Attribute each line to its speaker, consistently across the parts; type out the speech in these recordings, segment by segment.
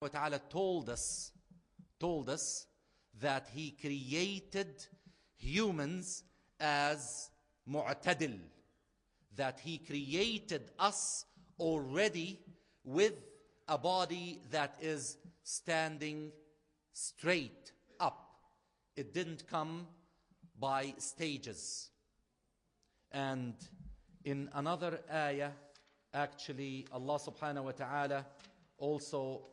Speaker 1: wa ta'ala told us that He created humans as mu'tadil, that He created us already with a body that is standing straight up. It didn't come by stages. And in another ayah, actually, Allah subhanahu wa ta'ala also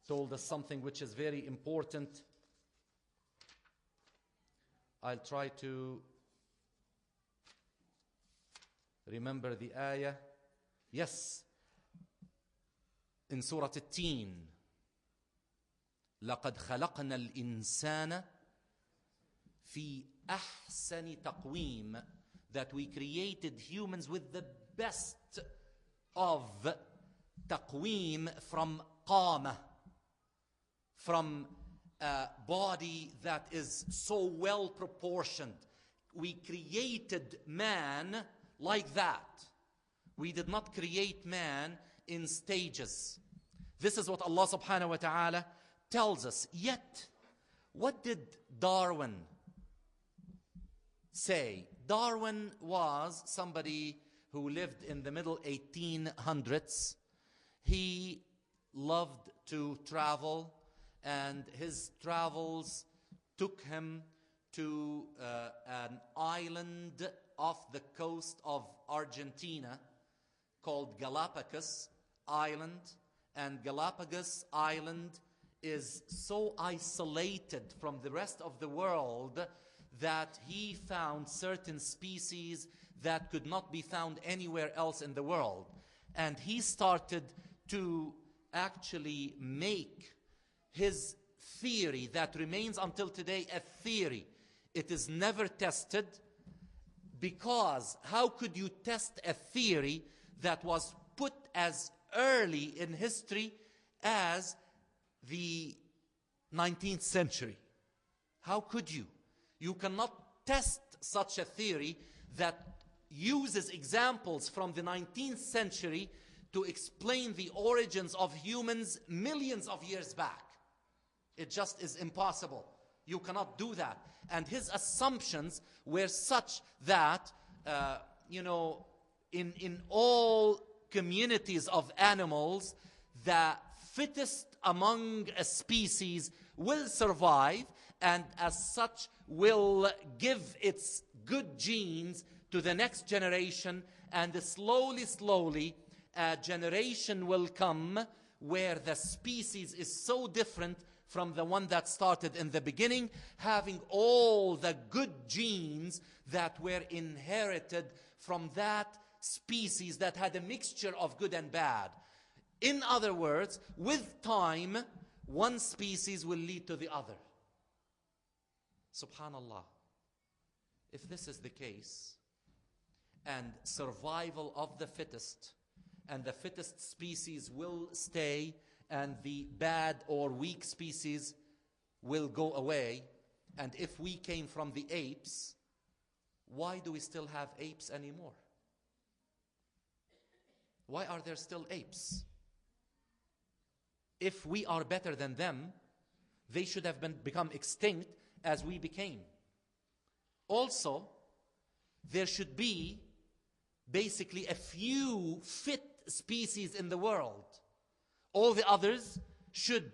Speaker 1: told us something which is very important. I'll try to remember the ayah. Yes, in Surah At-Teen, لَقَدْ خَلَقْنَا الْإِنسَانَ فِي أَحْسَنِ تَقْوِيمٍ, that we created humans with the best of taqweem, from qama, from a body that is so well proportioned. We created man like that. We did not create man in stages. This is what Allah subhanahu wa ta'ala tells us. Yet, what did Darwin say? Darwin was somebody who lived in the middle 1800s. He loved to travel, and his travels took him to an island off the coast of Argentina called Galapagos Island. And Galapagos Island is so isolated from the rest of the world that he found certain species that could not be found anywhere else in the world. And he started to actually make his theory that remains until today a theory. It is never tested, because how could you test a theory that was put as early in history as the 19th century? How could you? You cannot test such a theory that uses examples from the 19th century to explain the origins of humans millions of years back. It just is impossible. You cannot do that. And his assumptions were such that, in all communities of animals, the fittest among a species will survive, and as such will give its good genes to the next generation, and slowly a generation will come where the species is so different from the one that started in the beginning, having all the good genes that were inherited from that species that had a mixture of good and bad. In other words, with time, one species will lead to the other. Subhanallah. If this is the case, and survival of the fittest, and the fittest species will stay, and the bad or weak species will go away, and if we came from the apes, why do we still have apes anymore? Why are there still apes? If we are better than them, they should have become extinct as we became. Also, there should be basically a few fit species in the world. All the others should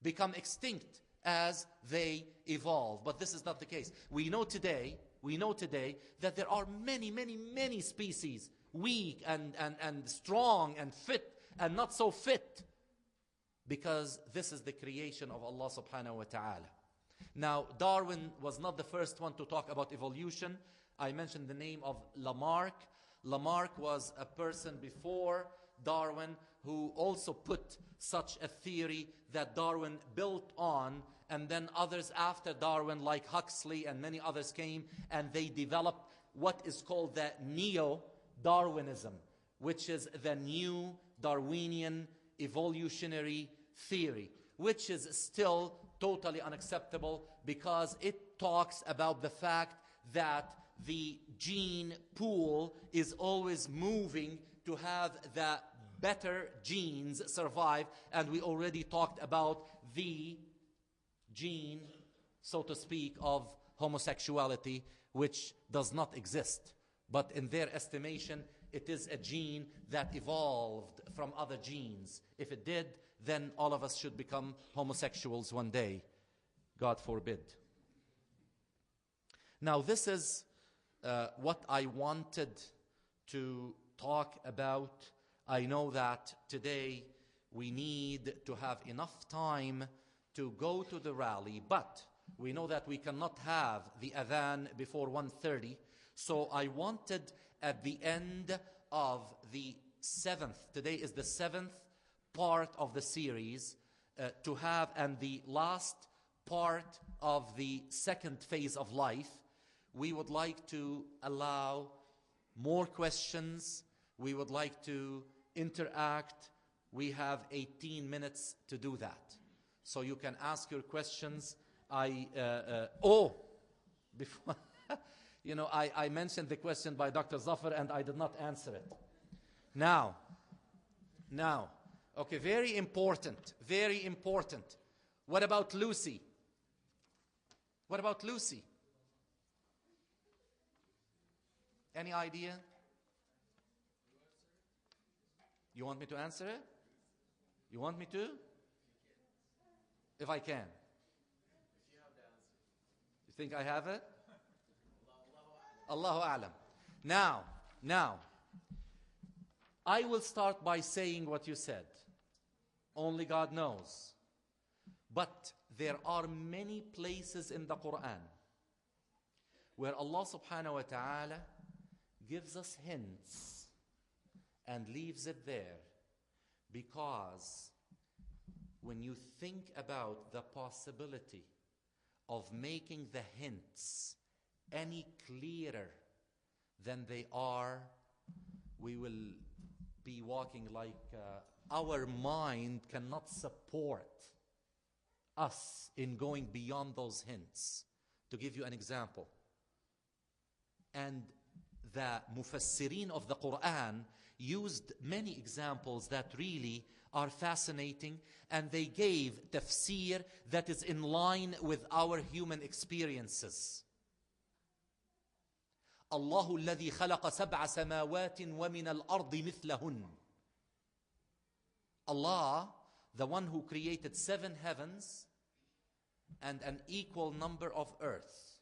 Speaker 1: become extinct as they evolve. But this is not the case. We know today that there are many species, weak and strong and fit and not so fit, because this is the creation of Allah subhanahu wa ta'ala. Now, Darwin was not the first one to talk about evolution. I mentioned the name of Lamarck. Lamarck was a person before Darwin who also put such a theory that Darwin built on, and then others after Darwin like Huxley and many others came, and they developed what is called the neo-Darwinism, which is the new Darwinian evolutionary theory, which is still totally unacceptable, because it talks about the fact that the gene pool is always moving to have the better genes survive. And we already talked about the gene, so to speak, of homosexuality, which does not exist. But in their estimation, it is a gene that evolved from other genes. If it did, then all of us should become homosexuals one day. God forbid. Now, this is what I wanted to talk about. I know that today we need to have enough time to go to the rally, but we know that we cannot have the adhan before 1:30. So I wanted at the end of the 7th, today is the 7th part of the series, to have, and the last part of the second phase of life, we would like to allow more questions. We would like to interact. We have 18 minutes to do that. So you can ask your questions. Before, I mentioned the question by Dr. Zafar and I did not answer it. Now, okay, very important, very important. What about Lucy? What about Lucy? Any idea? You want me to answer it? You want me to? If I can. You think I have it? Allahu A'lam. Now, I will start by saying what you said. Only God knows. But there are many places in the Quran where Allah subhanahu wa ta'ala gives us hints and leaves it there, because when you think about the possibility of making the hints any clearer than they are, we will be walking like our mind cannot support us in going beyond those hints. To give you an example, and the mufassirin of the Quran used many examples that really are fascinating, and they gave tafsir that is in line with our human experiences. الله الذي خلق سبع سماوات ومن الأرض مثلهن. Allah, the one who created 7 heavens and an equal number of earths.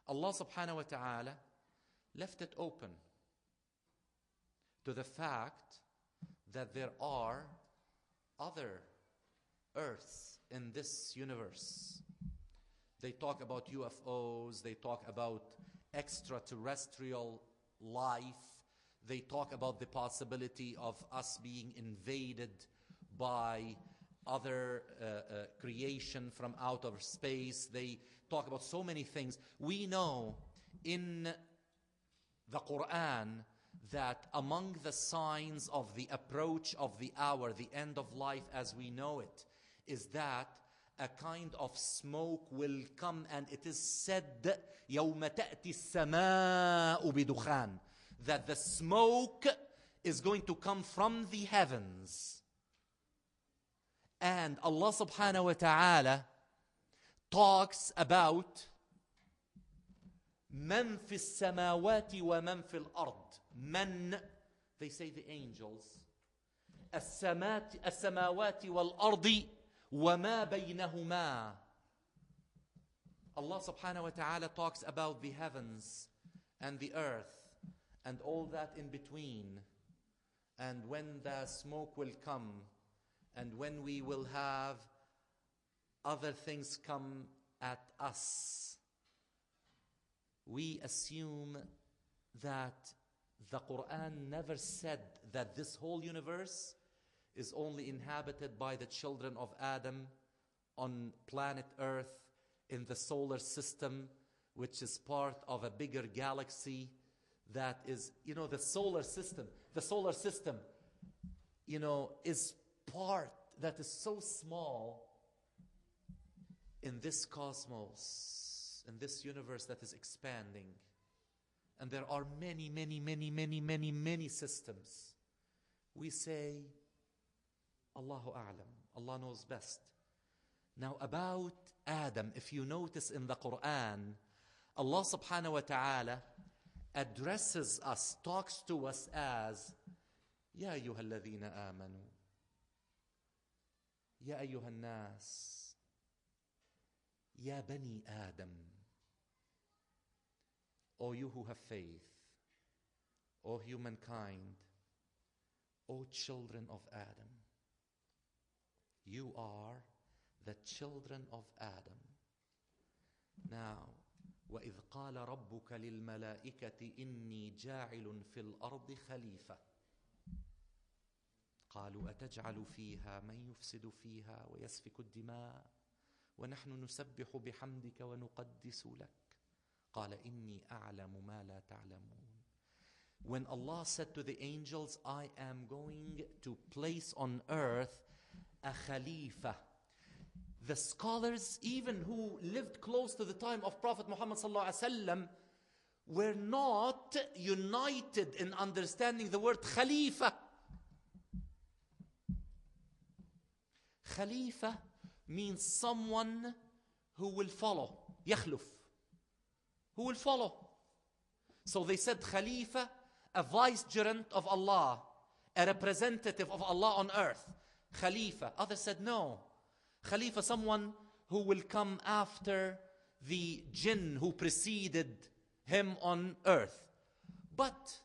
Speaker 1: Allah subhanahu wa ta'ala left it open to the fact that there are other earths in this universe. They talk about UFOs, they talk about extraterrestrial life, they talk about the possibility of us being invaded by other creation from out of space. They talk about so many things. We know in the Quran that among the signs of the approach of the hour, the end of life as we know it, is that a kind of smoke will come, and it is said يَوْمَ تَأْتِ السَّمَاءُ بِدُخَانٍ, that the smoke is going to come from the heavens. And Allah subhanahu wa ta'ala talks about مَنْ فِي السَّمَاوَاتِ وَمَنْ فِي الْأَرْضِ. Man, they say the angels. السَّمَاوَاتِ وَالْأَرْضِ وَمَا بَيْنَهُمَا. Allah subhanahu wa ta'ala talks about the heavens and the earth and all that in between, and when the smoke will come, and when we will have other things come at us. We assume that the Quran never said that this whole universe is only inhabited by the children of Adam on planet Earth in the solar system, which is part of a bigger galaxy that is, the solar system. The solar system, is part that is so small in this cosmos, in this universe that is expanding. And there are many, many, many, many, many, many systems. We say, Allahu A'lam, Allah knows best. Now about Adam, if you notice in the Quran, Allah subhanahu wa ta'ala addresses us, talks to us as, Ya ayyuha alladhina amanu, Ya ayyuha nas, Ya bani Adam. O you who have faith, O humankind, O children of Adam. You are the children of Adam. Now, وَإِذْ قَالَ رَبُّكَ لِلْمَلَائِكَةِ إِنِّي جَاعِلٌ فِي الْأَرْضِ خَلِيفَةً قالوا أتجعل فيها من يفسد فيها ويسفك الدماء ونحن نسبح بحمدك ونقدس لك قال إني أعلم ما لا تعلمون. When Allah said to the angels, I am going to place on earth a Khalifa. The scholars, even who lived close to the time of Prophet Muhammad sallallahu alaihi wasallam, were not united in understanding the word Khalifa. Khalifa means someone who will follow. Yakhluf. Who will follow. So they said Khalifa, a vicegerent of Allah, a representative of Allah on earth. Khalifa. Others said no. Khalifa, someone who will come after the jinn who preceded him on earth. But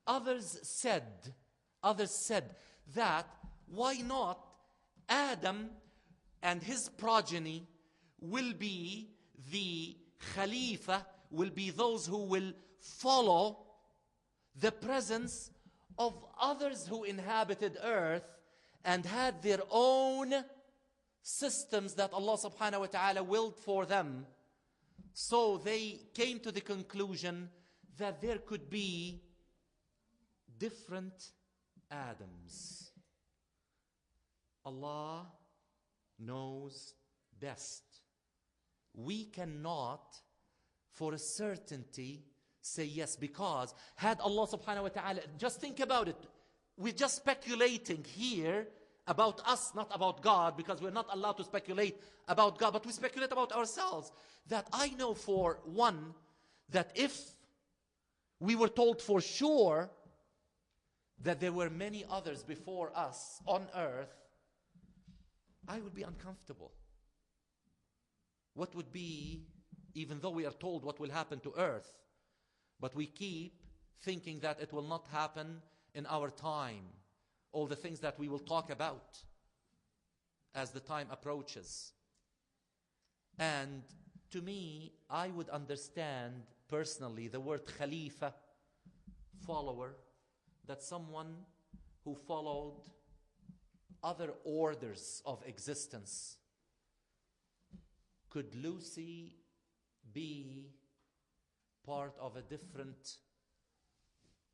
Speaker 1: others said that why not Adam and his progeny will be the Khalifa, will be those who will follow the presence of others who inhabited earth and had their own systems that Allah subhanahu wa ta'ala willed for them. So they came to the conclusion that there could be different Adams. Allah knows best. We cannot for a certainty say yes, because had Allah subhanahu wa ta'ala, just think about it, we're just speculating here about us, not about God, because we're not allowed to speculate about God, but we speculate about ourselves. That I know for one, that if we were told for sure that there were many others before us on earth, I would be uncomfortable. What would be, even though we are told what will happen to earth, but we keep thinking that it will not happen in our time. All the things that we will talk about as the time approaches. And to me, I would understand personally the word Khalifa, follower, that someone who followed other orders of existence. Could Lucy be part of a different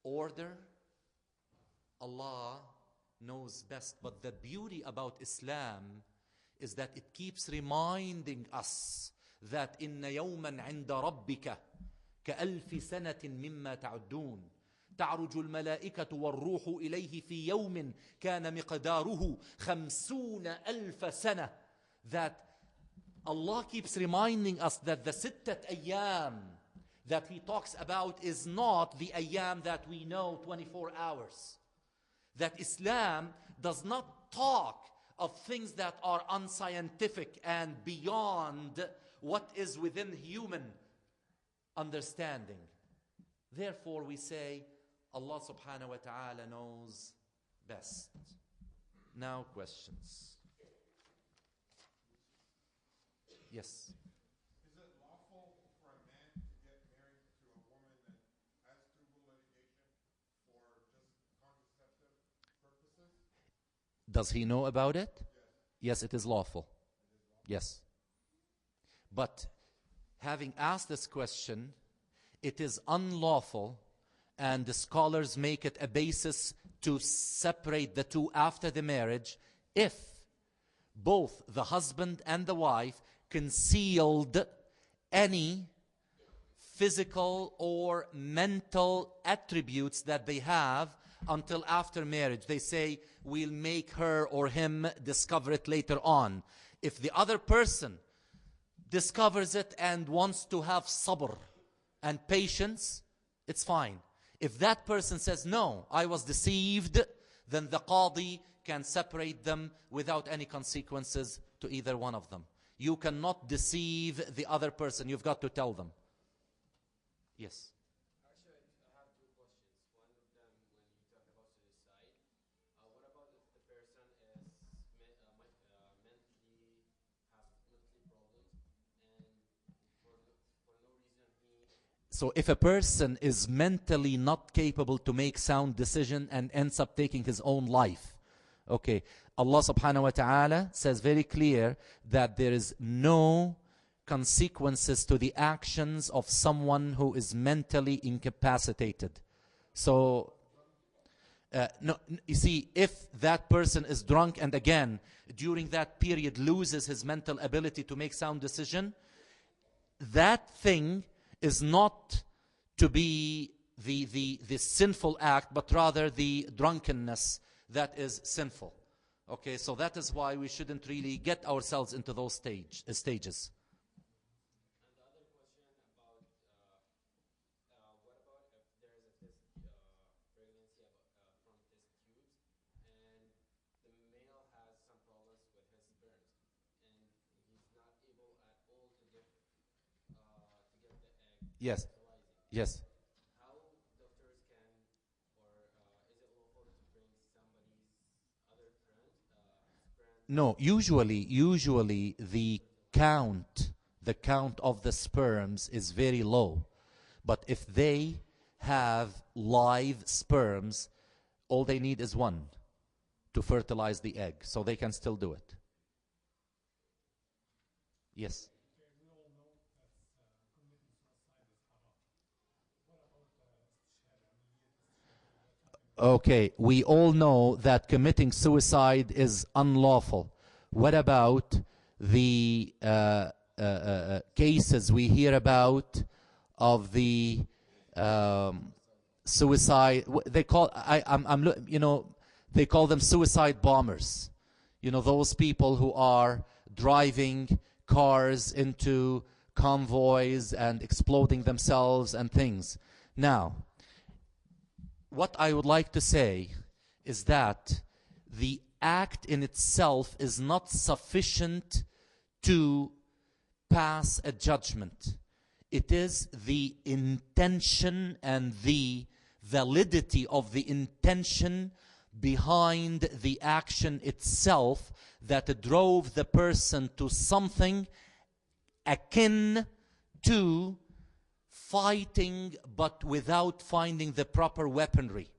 Speaker 1: order? Allah knows best. But the beauty about Islam is that it keeps reminding us that إِنَّ يَوْمًا عِنْدَ رَبِّكَ كَأَلْفِ سَنَةٍ مِمَّا تَعُدُّونَ تعرج الملائكة والروح إليه في يوم كان مقداره 50,000 سنة. That Allah keeps reminding us that the sittat ayyam that He talks about is not the ayyam that we know, 24 hours. That Islam does not talk of things that are unscientific and beyond what is within human understanding. Therefore we say Allah subhanahu wa ta'ala knows best. Now questions. Yes.
Speaker 2: Is it lawful for a man to get married to a woman that has tribal litigation for just contraceptive purposes?
Speaker 1: Does he know about it? Yes, it is lawful. Yes. But having asked this question, it is unlawful, and the scholars make it a basis to separate the two after the marriage if both the husband and the wife concealed any physical or mental attributes that they have until after marriage. They say, we'll make her or him discover it later on. If the other person discovers it and wants to have sabr and patience, it's fine. If that person says, no, I was deceived, then the qadi can separate them without any consequences to either one of them. You cannot deceive the other person. You've got to tell them. Yes.
Speaker 3: Actually, I have two questions. One of them, when you talk about suicide, what about if the person is mentally have mentally problems, and for no reason he...
Speaker 1: So if a person is mentally not capable to make sound decision and ends up taking his own life, okay, Allah subhanahu wa ta'ala says very clear that there is no consequences to the actions of someone who is mentally incapacitated. So, no, you see, if that person is drunk and again, during that period loses his mental ability to make sound decision, that thing is not to be the sinful act, but rather the drunkenness that is sinful. Okay, so that is why we shouldn't really get ourselves into those stages.
Speaker 3: And the other question about, what about if there is a pregnancy from test tubes, and the male has some problems with his sperms, and he's not able at all to get the egg.
Speaker 1: Yes.
Speaker 3: Fertilizing.
Speaker 1: Yes.
Speaker 3: How doctors can, or is it lawful to bring somebody's other friend, sperm?
Speaker 1: No, usually the count of the sperms is very low. But if they have live sperms, all they need is one to fertilize the egg, so they can still do it. Yes. Okay, we all know that committing suicide is unlawful. What about the cases we hear about of the suicide? They call they call them suicide bombers. You know, those people who are driving cars into convoys and exploding themselves and things. Now, what I would like to say is that the act in itself is not sufficient to pass a judgment. It is the intention and the validity of the intention behind the action itself that drove the person to something akin to fighting, but without finding the proper weaponry.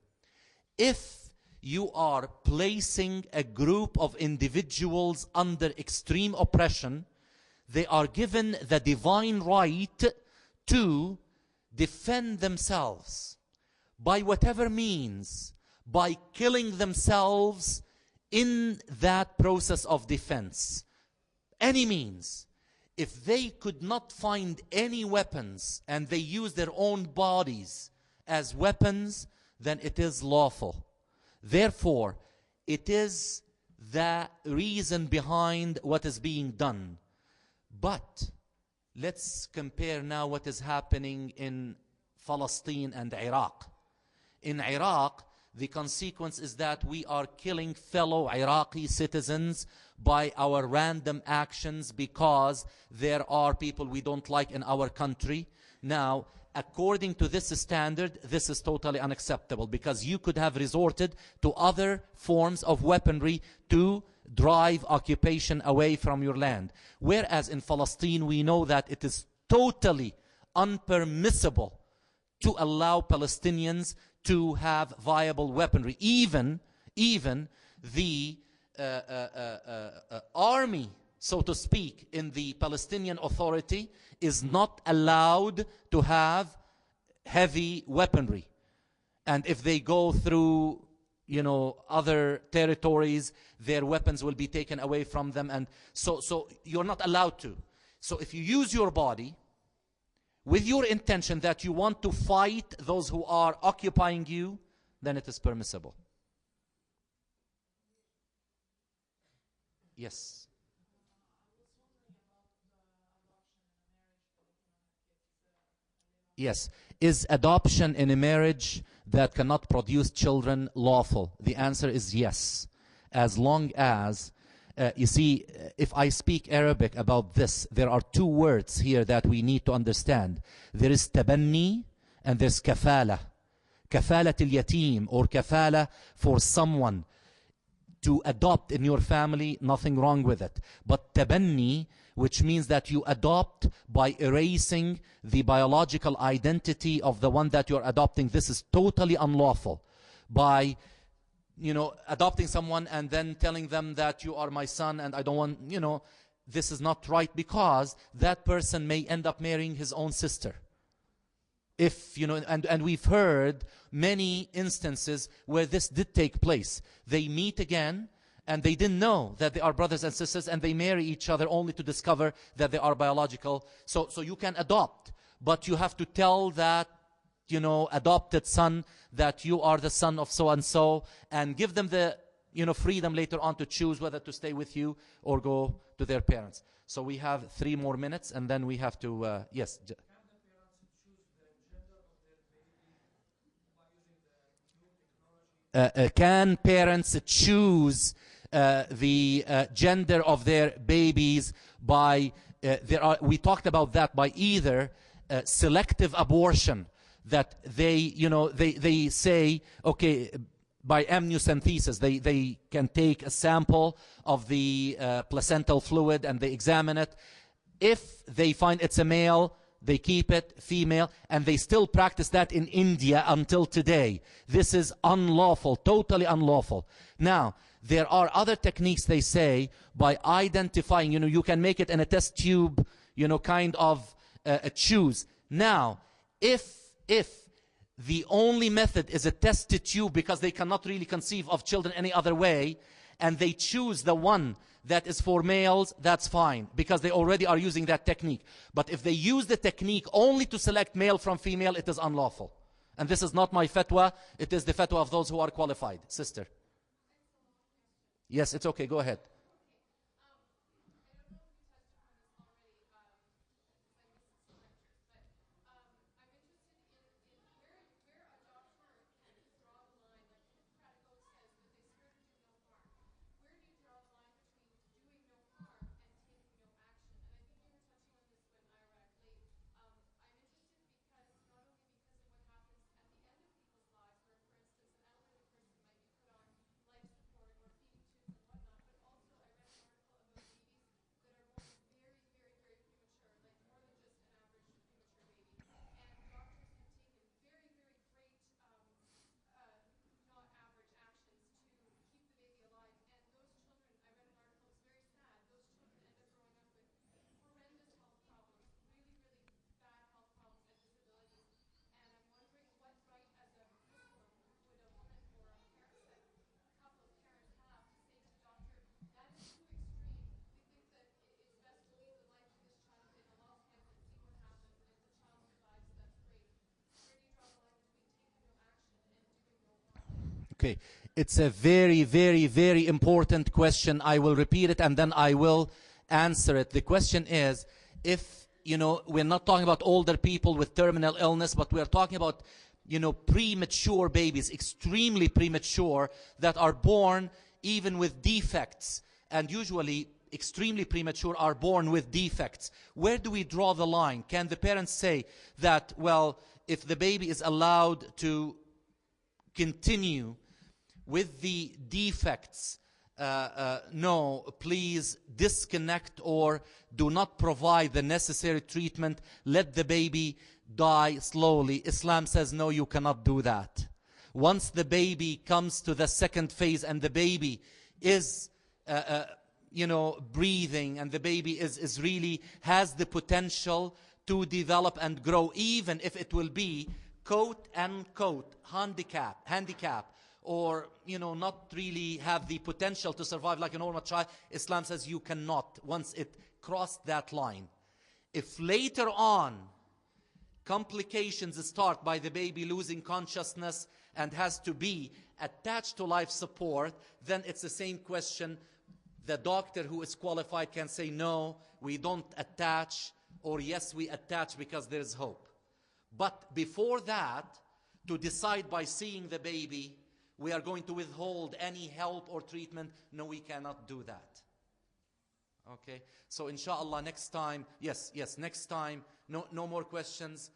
Speaker 1: If you are placing a group of individuals under extreme oppression, they are given the divine right to defend themselves by whatever means, by killing themselves in that process of defense. Any means. If they could not find any weapons and they use their own bodies as weapons, then it is lawful. Therefore, it is the reason behind what is being done. But let's compare now what is happening in Palestine and Iraq. In Iraq, the consequence is that we are killing fellow Iraqi citizens by our random actions because there are people we don't like in our country. Now, according to this standard, this is totally unacceptable because you could have resorted to other forms of weaponry to drive occupation away from your land. Whereas in Palestine, we know that it is totally unpermissible to allow Palestinians to have viable weaponry. Even the army, so to speak, in the Palestinian Authority is not allowed to have heavy weaponry. And if they go through, other territories, their weapons will be taken away from them. And so you're not allowed to. So if you use your body with your intention that you want to fight those who are occupying you, then it is permissible. Yes. Yes. Is adoption in a marriage that cannot produce children lawful? The answer is yes. As long as, you see, if I speak Arabic about this, there are two words here that we need to understand. There is tabanni and there's kafala. Kafala al-yatim, or kafala for someone to adopt in your family, nothing wrong with it. But tabanni, which means that you adopt by erasing the biological identity of the one that you're adopting, this is totally unlawful. By, adopting someone and then telling them that you are my son and I don't want, this is not right, because that person may end up marrying his own sister. If, and we've heard many instances where this did take place. They meet again, and they didn't know that they are brothers and sisters, and they marry each other only to discover that they are biological. So you can adopt, but you have to tell that, adopted son that you are the son of so-and-so, and give them the, freedom later on to choose whether to stay with you or go to their parents. So we have 3 more minutes, and then we have to, yes. Can parents choose the gender of their babies by, we talked about that, by either selective abortion, that they say, okay, by amniocentesis, they can take a sample of the placental fluid and they examine it. If they find it's a male, they keep it female, and they still practice that in India until today. This is unlawful, totally unlawful. Now, there are other techniques, they say, by identifying, you can make it in a test tube, kind of choose. Now, if the only method is a test tube, because they cannot really conceive of children any other way, and they choose the one that is for males, that's fine, because they already are using that technique. But if they use the technique only to select male from female, it is unlawful. And this is not my fatwa, it is the fatwa of those who are qualified. Sister. Yes, it's okay, go ahead. Okay, it's a very, very, very important question. I will repeat it and then I will answer it. The question is, if, we're not talking about older people with terminal illness, but we're talking about, premature babies, extremely premature, that are born even with defects. And usually, extremely premature are born with defects. Where do we draw the line? Can the parents say that, well, if the baby is allowed to continue with the defects, no, please disconnect or do not provide the necessary treatment, let the baby die slowly? Islam says, no, you cannot do that. Once the baby comes to the second phase and the baby is, breathing, and the baby is really has the potential to develop and grow, even if it will be quote unquote handicap, or not really have the potential to survive like a normal child, Islam says you cannot, once it crossed that line. If later on complications start by the baby losing consciousness and has to be attached to life support, then it's the same question. The doctor who is qualified can say, no, we don't attach, or yes, we attach because there is hope. But before that, to decide by seeing the baby, we are going to withhold any help or treatment, no, we cannot do that. Okay, so inshallah next time, yes, next time, no more questions.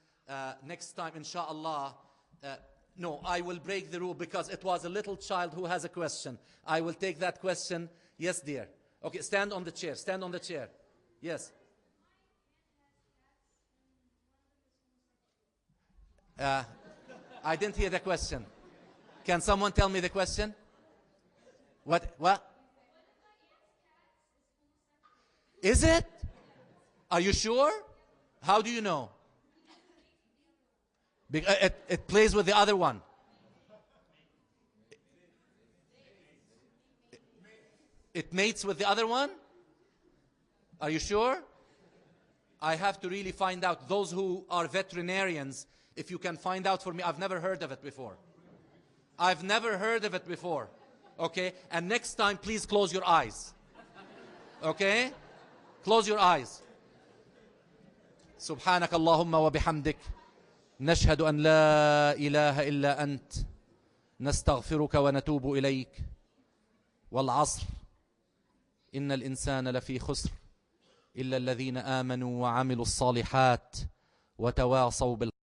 Speaker 1: Next time, inshallah, no, I will break the rule because it was a little child who has a question. I will take that question. Yes, dear. Okay, stand on the chair. Stand on the chair. Yes. I didn't hear the question. Can someone tell me the question? What? Is it? Are you sure? How do you know? It plays with the other one. It mates with the other one? Are you sure? I have to really find out. Those who are veterinarians, if you can find out for me. I've never heard of it before. I've never heard of it before. Okay? And next time, please close your eyes. Okay? Close your eyes. سبحانك اللهم وبحمدك نشهد أن لا إله إلا أنت نستغفرك ونتوب إليك والعصر إن الإنسان لفي خسر إلا الذين آمنوا وعملوا الصالحات وتواصوا بالحق